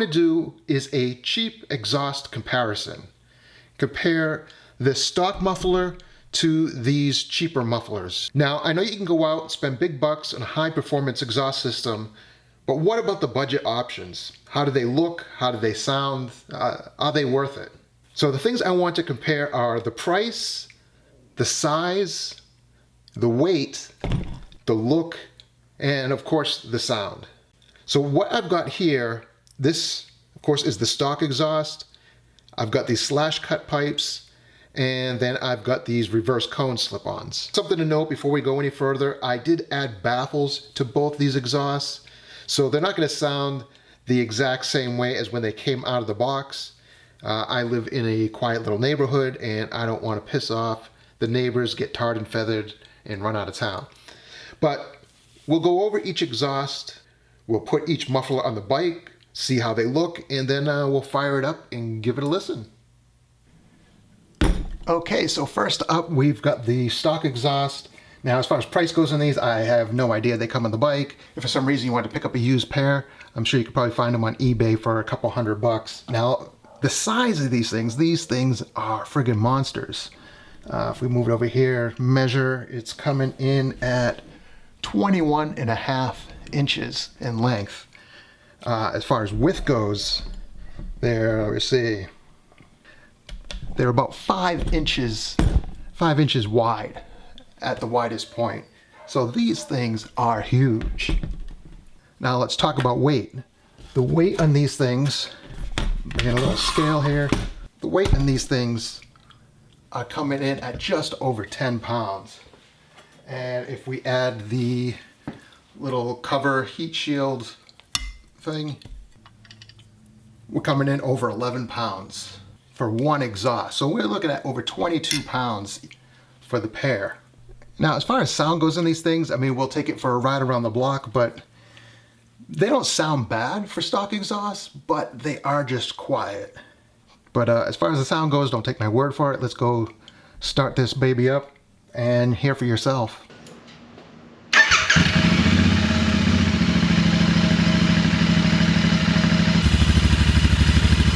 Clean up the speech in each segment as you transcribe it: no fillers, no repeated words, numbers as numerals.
to do is a cheap exhaust comparison. Compare this stock muffler to these cheaper mufflers. Now, I know you can go out and spend big bucks on a high performance exhaust system, but what about the budget options? How do they look? How do they sound? Are they worth it? So the things I want to compare are the price, the size, the weight, the look, and of course the sound. So what I've got here, this of course is the stock exhaust. I've got these slash cut pipes, and then I've got these reverse cone slip-ons. Something to note before we go any further, I did add baffles to both these exhausts, so they're not going to sound the exact same way as when they came out of the box. I live in a quiet little neighborhood, and I don't want to piss off the neighbors, get tarred and feathered, and run out of town. But we'll go over each exhaust, we'll put each muffler on the bike, see how they look, and then we'll fire it up and give it a listen. Okay, so first up we've got the stock exhaust. Now as far as price goes on these, I have no idea. They come on the bike. If for some reason you want to pick up a used pair, I'm sure you could probably find them on eBay for a couple $100. Now the size of these things are friggin' monsters. If we move it over here, measure, it's coming in at 21.5 inches in length. As far as width goes, they're about 5 inches wide at the widest point. So these things are huge. Now let's talk about weight. The weight on these things, bring a little scale here. The weight on these things are coming in at just over 10 pounds. And if we add the little cover heat shield thing, we're coming in over 11 pounds for one exhaust. So we're looking at over 22 pounds for the pair. Now, as far as sound goes in these things, I mean, we'll take it for a ride around the block, but they don't sound bad for stock exhausts, but they are just quiet. But as far as the sound goes, don't take my word for it. Let's go start this baby up and hear for yourself.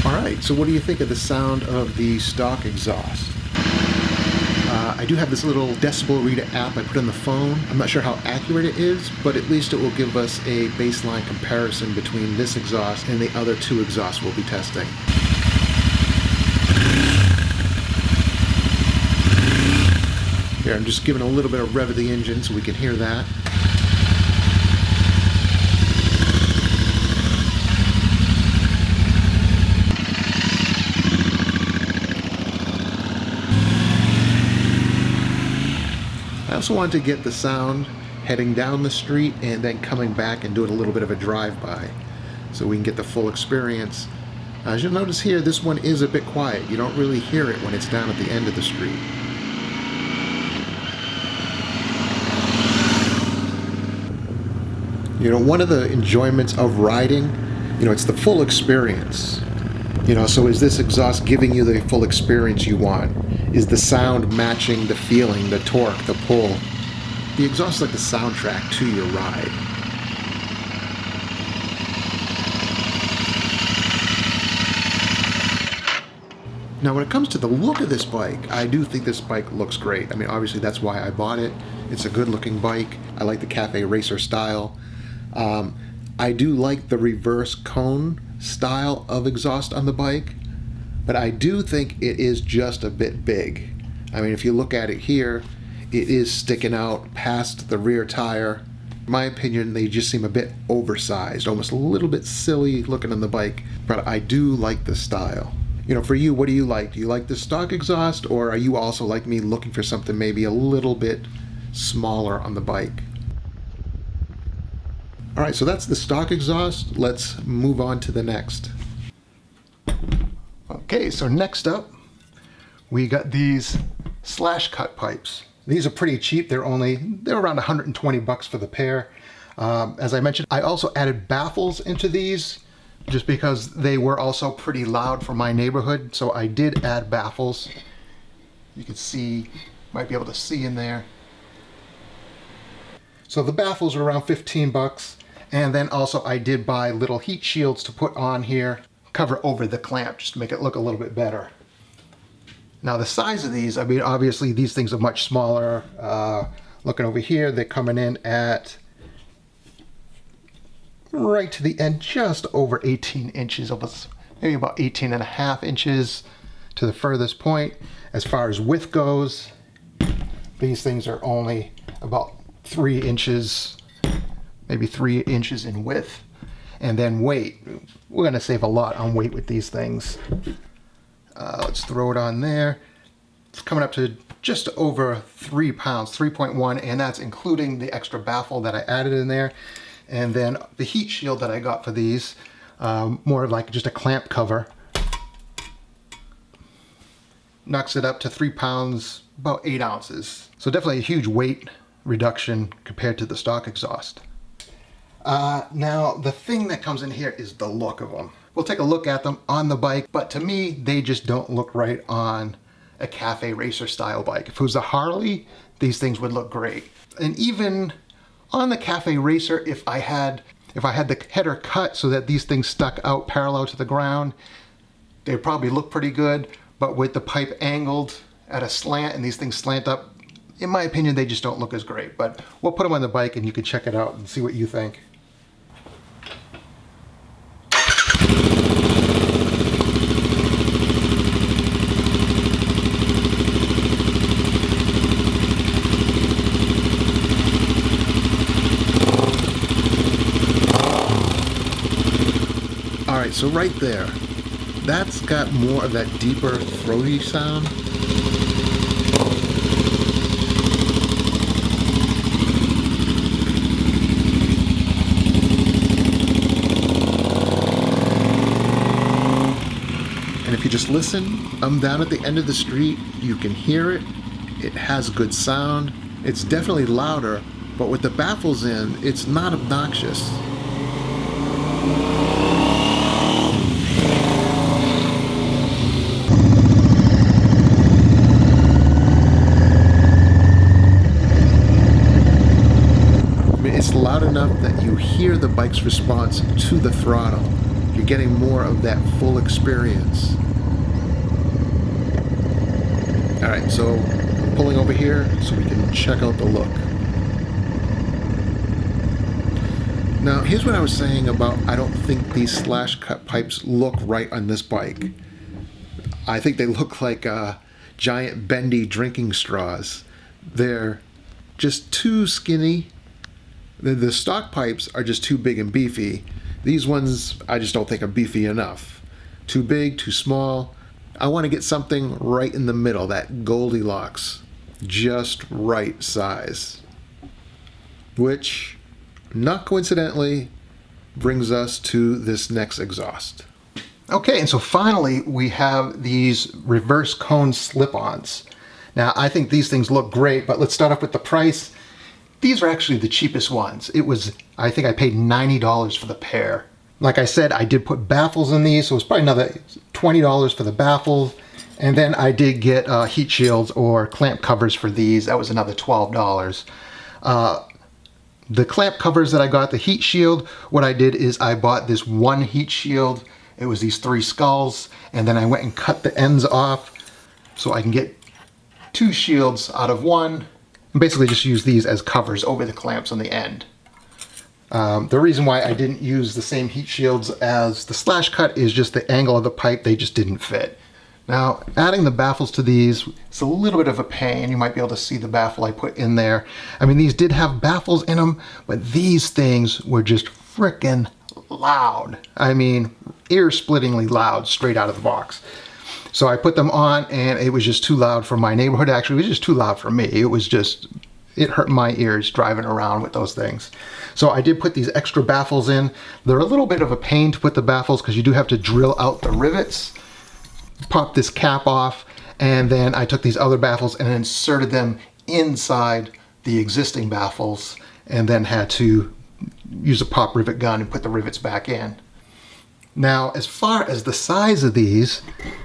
Alright, so what do you think of the sound of the stock exhaust? I do have this little decibel reader app I put on the phone. I'm not sure how accurate it is, but at least it will give us a baseline comparison between this exhaust and the other two exhausts we'll be testing. Here, I'm just giving a little bit of rev of the engine so we can hear that. I also wanted to get the sound heading down the street and then coming back and doing a little bit of a drive-by so we can get the full experience. As you'll notice here, this one is a bit quiet. You don't really hear it when it's down at the end of the street. You know, one of the enjoyments of riding, you know, it's the full experience. You know, so is this exhaust giving you the full experience you want? Is the sound matching the feeling, the torque, the pull? The exhaust is like the soundtrack to your ride. Now when it comes to the look of this bike, I do think this bike looks great. I mean, obviously that's why I bought it. It's a good looking bike. I like the cafe racer style. I do like the reverse cone style of exhaust on the bike, but I do think it is just a bit big. I mean, if you look at it here, it is sticking out past the rear tire. In my opinion, they just seem a bit oversized, almost a little bit silly looking on the bike, but I do like the style. You know, for you, what do you like? Do you like the stock exhaust, or are you also like me looking for something maybe a little bit smaller on the bike? All right, so that's the stock exhaust. Let's move on to the next. Okay, so next up, we got these slash cut pipes. These are pretty cheap. They're around 120 bucks for the pair. As I mentioned, I also added baffles into these just because they were also pretty loud for my neighborhood. So I did add baffles. You can see, might be able to see in there. So the baffles are around 15 bucks. And then also I did buy little heat shields to put on here, cover over the clamp just to make it look a little bit better. Now the size of these, I mean, obviously these things are much smaller. Looking over here, they're coming in at right to the end, just over 18 inches, maybe about 18 and a half inches to the furthest point. As far as width goes, these things are only about 3 inches, maybe 3 inches in width. And then weight, we're gonna save a lot on weight with these things. Let's throw it on there. It's coming up to just over 3 pounds, 3.1, and that's including the extra baffle that I added in there. And then the heat shield that I got for these, more of like just a clamp cover, knocks it up to 3 pounds, about 8 ounces. So definitely a huge weight reduction compared to the stock exhaust. Now the thing that comes in here is the look of them. We'll take a look at them on the bike, but to me, they just don't look right on a cafe racer style bike. If it was a Harley, these things would look great. And even on the cafe racer, if I had the header cut so that these things stuck out parallel to the ground, they'd probably look pretty good. But with the pipe angled at a slant and these things slant up, in my opinion, they just don't look as great. But we'll put them on the bike and you can check it out and see what you think. Alright, so right there, that's got more of that deeper throaty sound. And if you just listen, I'm down at the end of the street, you can hear it. It has good sound. It's definitely louder, but with the baffles in, it's not obnoxious. It's loud enough that you hear the bike's response to the throttle. You're getting more of that full experience. Alright, so I'm pulling over here so we can check out the look. Now, here's what I was saying about I don't think these slash cut pipes look right on this bike. I think they look like giant bendy drinking straws. They're just too skinny. The stock pipes are just too big and beefy. These ones I just don't think are beefy enough. Too big, too small. I want to get something right in the middle, that Goldilocks, just right size. Which, not coincidentally, brings us to this next exhaust. Okay, and so finally we have these reverse cone slip-ons. Now I think these things look great, but let's start off with the price. These are actually the cheapest ones. I think I paid $90 for the pair. Like I said, I did put baffles in these, so it's probably another $20 for the baffles. And then I did get heat shields or clamp covers for these. That was another $12. The clamp covers that I got, the heat shield, what I did is I bought this one heat shield. It was these 3 skulls, and then I went and cut the ends off so I can get 2 shields out of one. Basically just use these as covers over the clamps on the end. The reason why I didn't use the same heat shields as the slash cut is just the angle of the pipe, they just didn't fit. Now, adding the baffles to these, it's a little bit of a pain. You might be able to see the baffle I put in there. I mean, these did have baffles in them, but these things were just frickin' loud. I mean, ear-splittingly loud straight out of the box. So I put them on and it was just too loud for my neighborhood. Actually, it was just too loud for me. It hurt my ears driving around with those things. So I did put these extra baffles in. They're a little bit of a pain to put the baffles because you do have to drill out the rivets, pop this cap off, and then I took these other baffles and inserted them inside the existing baffles and then had to use a pop rivet gun and put the rivets back in. Now, as far as the size of these,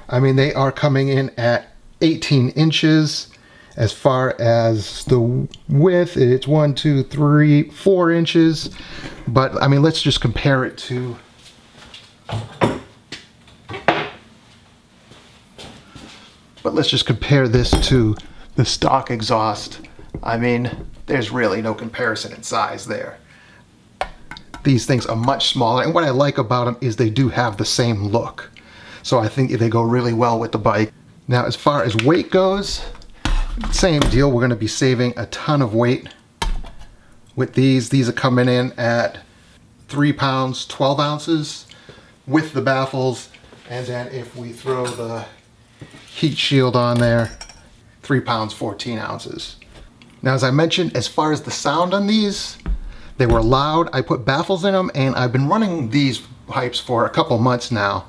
I mean, they are coming in at 18 inches. As far as the width, it's 1, 2, 3, 4 inches. But I mean, let's just compare it to let's just compare this to the stock exhaust. I mean, there's really no comparison in size there. These things are much smaller, and what I like about them is they do have the same look. So I think they go really well with the bike. Now, as far as weight goes, same deal. We're going to be saving a ton of weight with these. These are coming in at 3 pounds, 12 ounces with the baffles. And then if we throw the heat shield on there, 3 pounds, 14 ounces. Now, as I mentioned, as far as the sound on these, they were loud. I put baffles in them, and I've been running these pipes for a couple months now.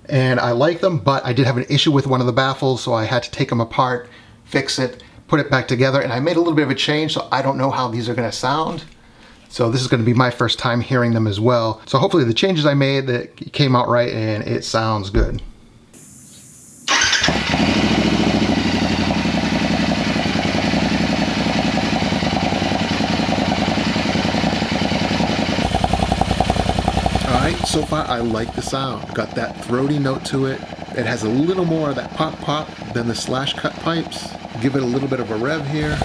And I like them, but I did have an issue with one of the baffles, so I had to take them apart, fix it, put it back together, and I made a little bit of a change, so I don't know how these are gonna sound. So this is gonna be my first time hearing them as well. So hopefully the changes I made, that came out right and it sounds good. So far, I like the sound. Got that throaty note to it. It has a little more of that pop than the slash cut pipes. Give it a little bit of a rev here.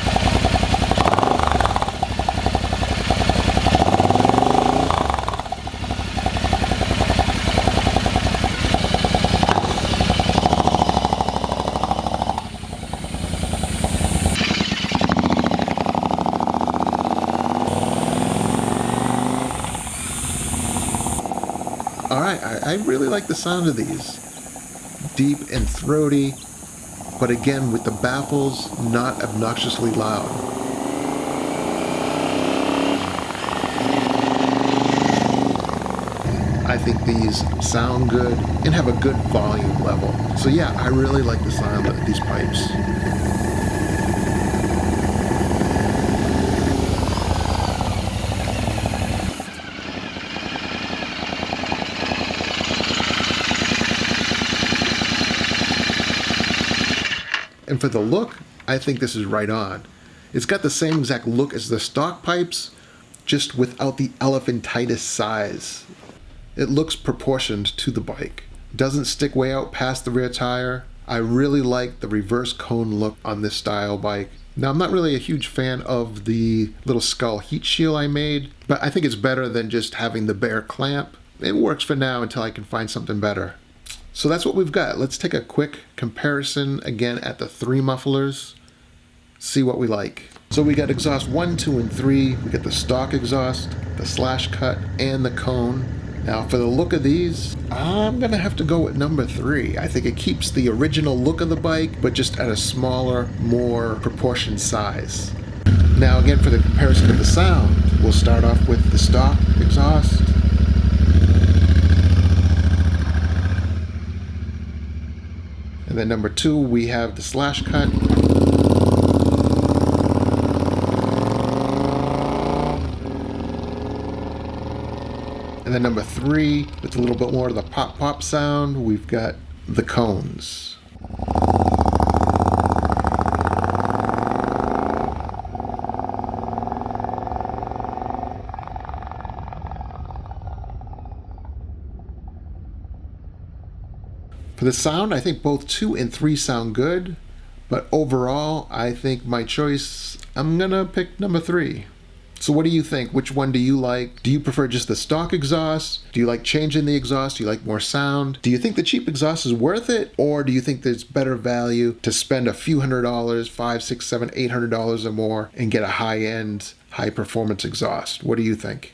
Alright, I really like the sound of these. Deep and throaty, but again with the baffles not obnoxiously loud. I think these sound good and have a good volume level. So yeah, I really like the sound of these pipes. And for the look, I think this is right on. It's got the same exact look as the stock pipes, just without the elephantitis size. It looks proportioned to the bike. Doesn't stick way out past the rear tire. I really like the reverse cone look on this style bike. Now, I'm not really a huge fan of the little skull heat shield I made, but I think it's better than just having the bare clamp. It works for now until I can find something better. So that's what we've got. Let's take a quick comparison again at the 3 mufflers, see what we like. So we got exhaust 1, 2, and 3. We got the stock exhaust, the slash cut, and the cone. Now for the look of these, I'm gonna have to go with number 3. I think it keeps the original look of the bike, but just at a smaller, more proportioned size. Now again, for the comparison of the sound, we'll start off with the stock exhaust. And then number 2, we have the slash cut. And then number 3, with a little bit more of the pop sound, we've got the cones. For the sound, I think both 2 and 3 sound good, but overall, I think my choice, I'm gonna pick number 3. So what do you think? Which one do you like? Do you prefer just the stock exhaust? Do you like changing the exhaust? Do you like more sound? Do you think the cheap exhaust is worth it? Or do you think there's better value to spend a few $100s, $500, $600, $700, $800 or more and get a high-end, high-performance exhaust? What do you think?